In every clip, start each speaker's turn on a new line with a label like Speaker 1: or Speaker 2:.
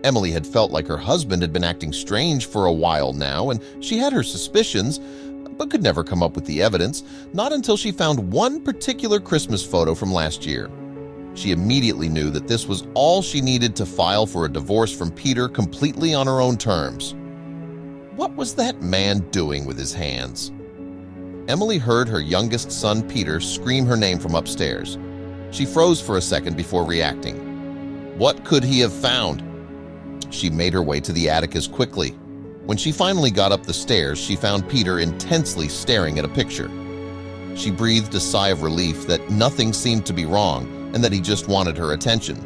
Speaker 1: Emily had felt like her husband had been acting strange for a while now, and she had her suspicions, but could never come up with the evidence, not until she found one particular Christmas photo from last year. She immediately knew that this was all she needed to file for a divorce from Peter completely on her own terms. What was that man doing with his hands? Emily heard her youngest son Peter scream her name from upstairs. She froze for a second before reacting. What could he have found? She made her way to the attic as quickly. When she finally got up the stairs, she found Peter intensely staring at a picture. She breathed a sigh of relief that nothing seemed to be wrong and that he just wanted her attention.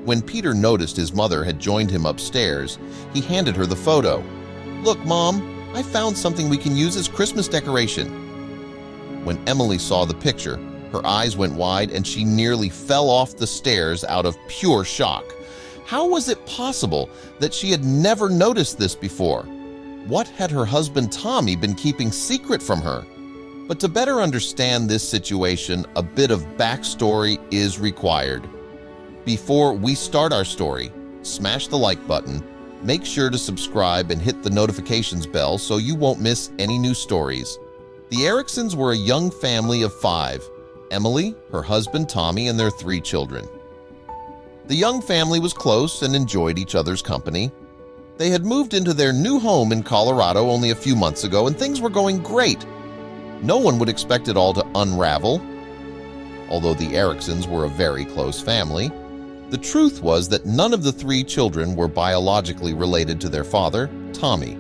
Speaker 1: When Peter noticed his mother had joined him upstairs, he handed her the photo. "Look, Mom, I found something we can use as Christmas decoration." When Emily saw the picture, her eyes went wide and she nearly fell off the stairs out of pure shock. How was it possible that she had never noticed this before? What had her husband Tommy been keeping secret from her? But to better understand this situation, a bit of backstory is required. Before we start our story, smash the like button, make sure to subscribe and hit the notifications bell so you won't miss any new stories. The Ericksons were a young family of 5, Emily, her husband Tommy, and their 3 children. The young family was close and enjoyed each other's company. They had moved into their new home in Colorado only a few months ago, and things were going great. No one would expect it all to unravel. Although the Ericksons were a very close family, the truth was that none of the 3 children were biologically related to their father, Tommy.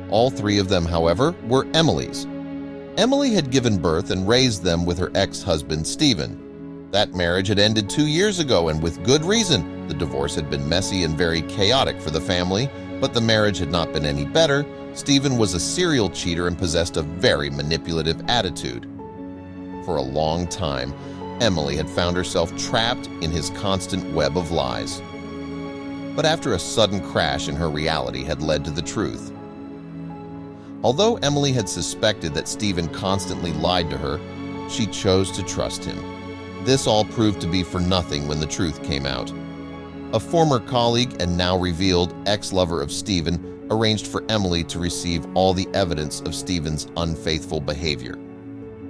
Speaker 1: All 3 of them, however, were Emily's. Emily had given birth and raised them with her ex-husband, Stephen. That marriage had ended 2 years ago, and with good reason. The divorce had been messy and very chaotic for the family, but the marriage had not been any better. Stephen was a serial cheater and possessed a very manipulative attitude. For a long time, Emily had found herself trapped in his constant web of lies. But after a sudden crash in her reality had led to the truth. Although Emily had suspected that Stephen constantly lied to her, she chose to trust him. This all proved to be for nothing when the truth came out. A former colleague and now revealed ex-lover of Stephen arranged for Emily to receive all the evidence of Stephen's unfaithful behavior.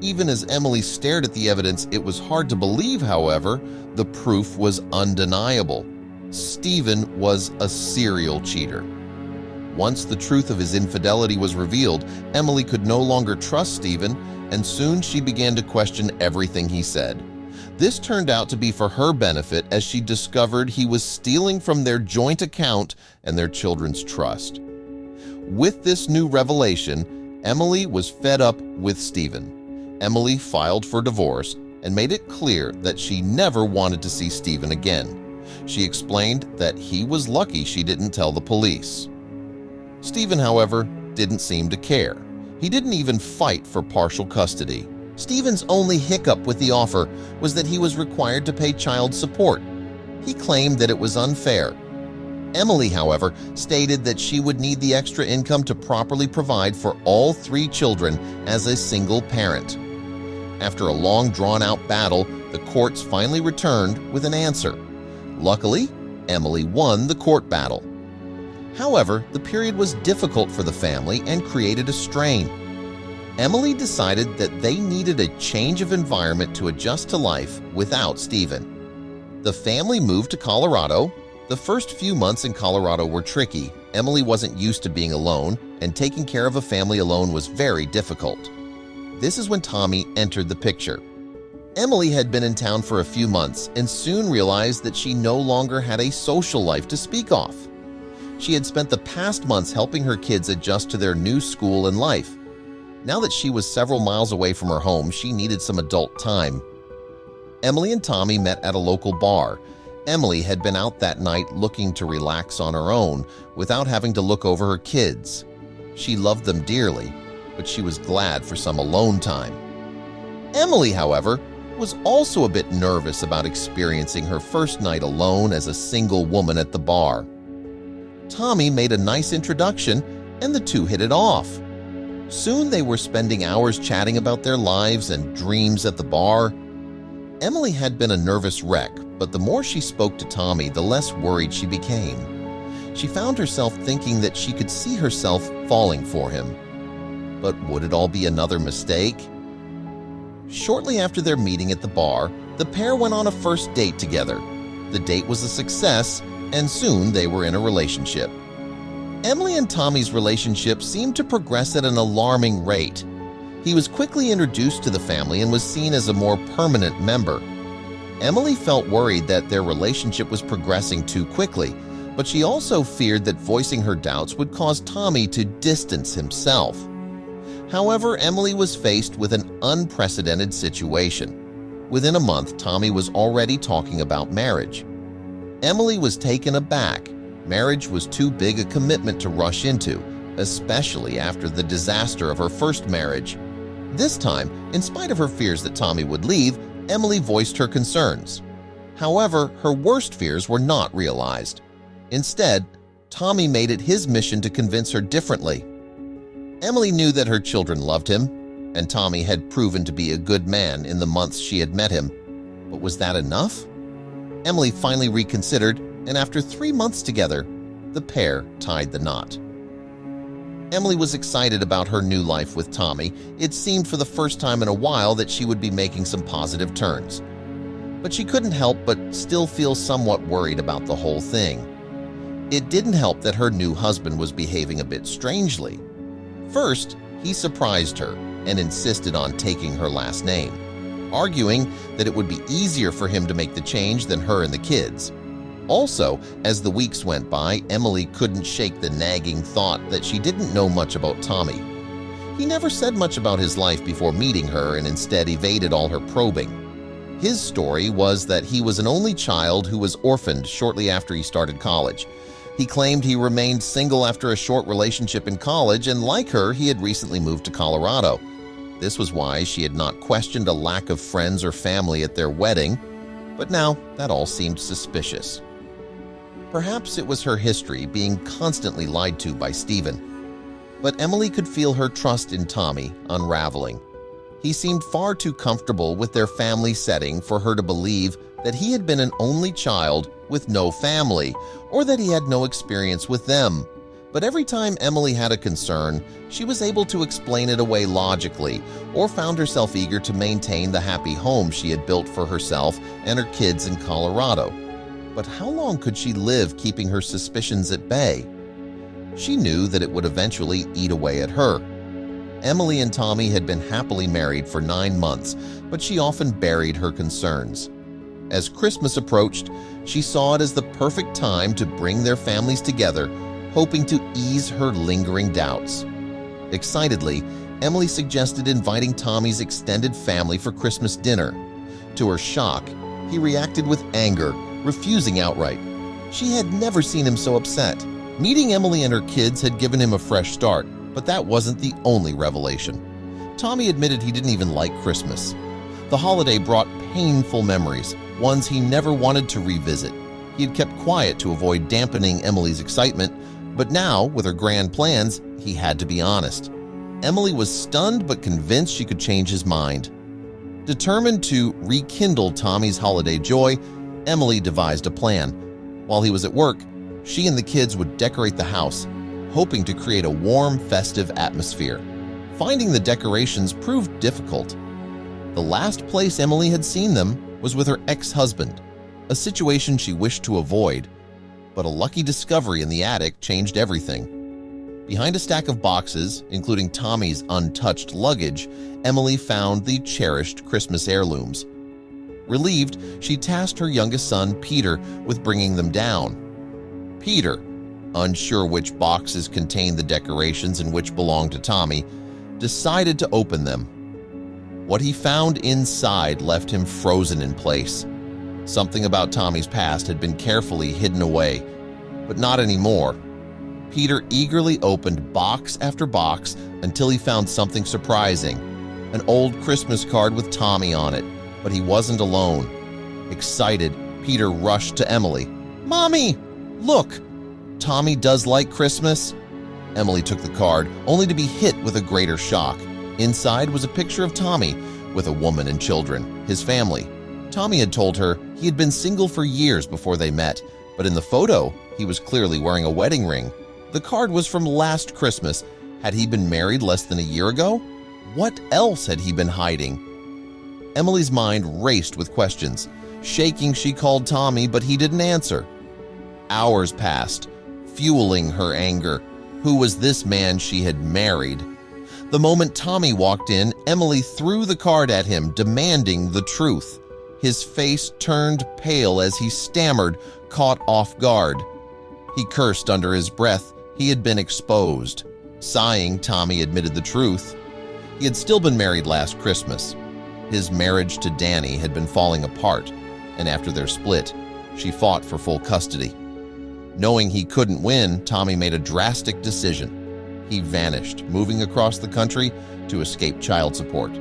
Speaker 1: Even as Emily stared at the evidence, it was hard to believe, however, the proof was undeniable. Stephen was a serial cheater. Once the truth of his infidelity was revealed, Emily could no longer trust Stephen, and soon she began to question everything he said. This turned out to be for her benefit as she discovered he was stealing from their joint account and their children's trust. With this new revelation, Emily was fed up with Stephen. Emily filed for divorce and made it clear that she never wanted to see Stephen again. She explained that he was lucky she didn't tell the police. Stephen, however, didn't seem to care. He didn't even fight for partial custody. Stephen's only hiccup with the offer was that he was required to pay child support. He claimed that it was unfair. Emily, however, stated that she would need the extra income to properly provide for all 3 children as a single parent. After a long, drawn-out battle, the courts finally returned with an answer. Luckily, Emily won the court battle. However, the period was difficult for the family and created a strain. Emily decided that they needed a change of environment to adjust to life without Stephen. The family moved to Colorado. The first few months in Colorado were tricky. Emily wasn't used to being alone, and taking care of a family alone was very difficult. This is when Tommy entered the picture. Emily had been in town for a few months and soon realized that she no longer had a social life to speak of. She had spent the past months helping her kids adjust to their new school and life. Now that she was several miles away from her home, she needed some adult time. Emily and Tommy met at a local bar. Emily had been out that night looking to relax on her own without having to look over her kids. She loved them dearly, but she was glad for some alone time. Emily, however, was also a bit nervous about experiencing her first night alone as a single woman at the bar. Tommy made a nice introduction, and the two hit it off. Soon they were spending hours chatting about their lives and dreams at the bar. Emily had been a nervous wreck, but the more she spoke to Tommy, the less worried she became. she found herself thinking that she could see herself falling for him. But would it all be another mistake? Shortly after their meeting at the bar, the pair went on a first date together. The date was a success, and soon they were in a relationship. Emily and Tommy's relationship seemed to progress at an alarming rate. He was quickly introduced to the family and was seen as a more permanent member. Emily felt worried that their relationship was progressing too quickly, but she also feared that voicing her doubts would cause Tommy to distance himself. However, Emily was faced with an unprecedented situation. Within a month, Tommy was already talking about marriage. Emily was taken aback. Marriage was too big a commitment to rush into, especially after the disaster of her first marriage. This time, in spite of her fears that Tommy would leave, Emily voiced her concerns. However, her worst fears were not realized. Instead, Tommy made it his mission to convince her differently. Emily knew that her children loved him, and Tommy had proven to be a good man in the months she had met him. But was that enough? Emily finally reconsidered, and after 3 months together, the pair tied the knot. Emily was excited about her new life with Tommy. It seemed for the first time in a while that she would be making some positive turns. But she couldn't help but still feel somewhat worried about the whole thing. It didn't help that her new husband was behaving a bit strangely. First, he surprised her and insisted on taking her last name, arguing that it would be easier for him to make the change than her and the kids. Also, as the weeks went by, Emily couldn't shake the nagging thought that she didn't know much about Tommy. He never said much about his life before meeting her and instead evaded all her probing. His story was that he was an only child who was orphaned shortly after he started college. He claimed he remained single after a short relationship in college, and like her, he had recently moved to Colorado. This was why she had not questioned a lack of friends or family at their wedding, but now that all seemed suspicious. Perhaps it was her history being constantly lied to by Stephen. But Emily could feel her trust in Tommy unraveling. He seemed far too comfortable with their family setting for her to believe that he had been an only child with no family, or that he had no experience with them. But every time Emily had a concern, she was able to explain it away logically, or found herself eager to maintain the happy home she had built for herself and her kids in Colorado. But how long could she live keeping her suspicions at bay? She knew that it would eventually eat away at her. Emily and Tommy had been happily married for 9 months, but she often buried her concerns. As Christmas approached, she saw it as the perfect time to bring their families together, hoping to ease her lingering doubts. Excitedly, Emily suggested inviting Tommy's extended family for Christmas dinner. To her shock, he reacted with anger, refusing outright. She had never seen him so upset. Meeting Emily and her kids had given him a fresh start, but that wasn't the only revelation. Tommy admitted he didn't even like Christmas. The holiday brought painful memories, ones he never wanted to revisit. He had kept quiet to avoid dampening Emily's excitement, but now, with her grand plans, he had to be honest. Emily was stunned but convinced she could change his mind. Determined to rekindle Tommy's holiday joy, Emily devised a plan. While he was at work, she and the kids would decorate the house, hoping to create a warm, festive atmosphere. Finding the decorations proved difficult. The last place Emily had seen them was with her ex-husband, a situation she wished to avoid. But a lucky discovery in the attic changed everything. Behind a stack of boxes, including Tommy's untouched luggage, Emily found the cherished Christmas heirlooms. Relieved, she tasked her youngest son, Peter, with bringing them down. Peter, unsure which boxes contained the decorations and which belonged to Tommy, decided to open them. What he found inside left him frozen in place. Something about Tommy's past had been carefully hidden away, but not anymore. Peter eagerly opened box after box until he found something surprising, an old Christmas card with Tommy on it, but he wasn't alone. Excited, Peter rushed to Emily. "Mommy, look! Tommy does like Christmas." Emily took the card, only to be hit with a greater shock. Inside was a picture of Tommy with a woman and children, his family. Tommy had told her he had been single for years before they met, but in the photo, He was clearly wearing a wedding ring. The card was from last Christmas. Had he been married less than a year ago? What else had he been hiding? Emily's mind raced with questions. Shaking, she called Tommy, but he didn't answer. Hours passed, fueling her anger. Who was this man she had married? The moment Tommy walked in, Emily threw the card at him, demanding the truth. His face turned pale as he stammered, caught off guard. He cursed under his breath. He had been exposed. Sighing, Tommy admitted the truth. He had still been married last Christmas. His marriage to Danny had been falling apart, and after their split, she fought for full custody. Knowing he couldn't win, Tommy made a drastic decision. He vanished, moving across the country to escape child support.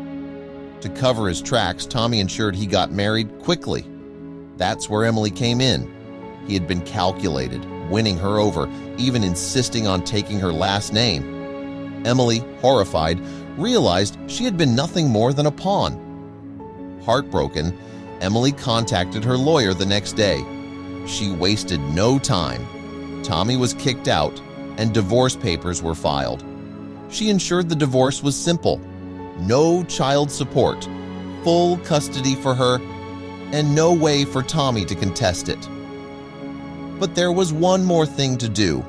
Speaker 1: To cover his tracks, Tommy ensured he got married quickly. That's where Emily came in. He had been calculated, winning her over, even insisting on taking her last name. Emily, horrified, realized she had been nothing more than a pawn. Heartbroken, Emily contacted her lawyer the next day. She wasted no time. Tommy was kicked out, and divorce papers were filed. She ensured the divorce was simple: no child support, full custody for her, and no way for Tommy to contest it. But there was one more thing to do.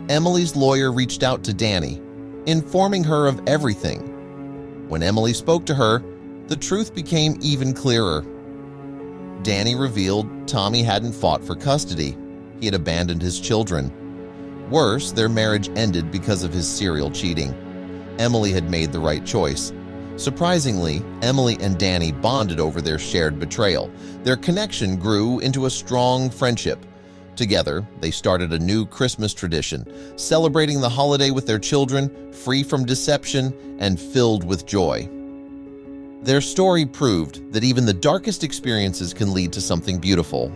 Speaker 1: Emily's lawyer reached out to Danny, informing her of everything. When Emily spoke to her, the truth became even clearer. Danny revealed Tommy hadn't fought for custody. He had abandoned his children. Worse, their marriage ended because of his serial cheating. Emily had made the right choice. Surprisingly, Emily and Danny bonded over their shared betrayal. Their connection grew into a strong friendship. Together, they started a new Christmas tradition, celebrating the holiday with their children, free from deception and filled with joy. Their story proved that even the darkest experiences can lead to something beautiful.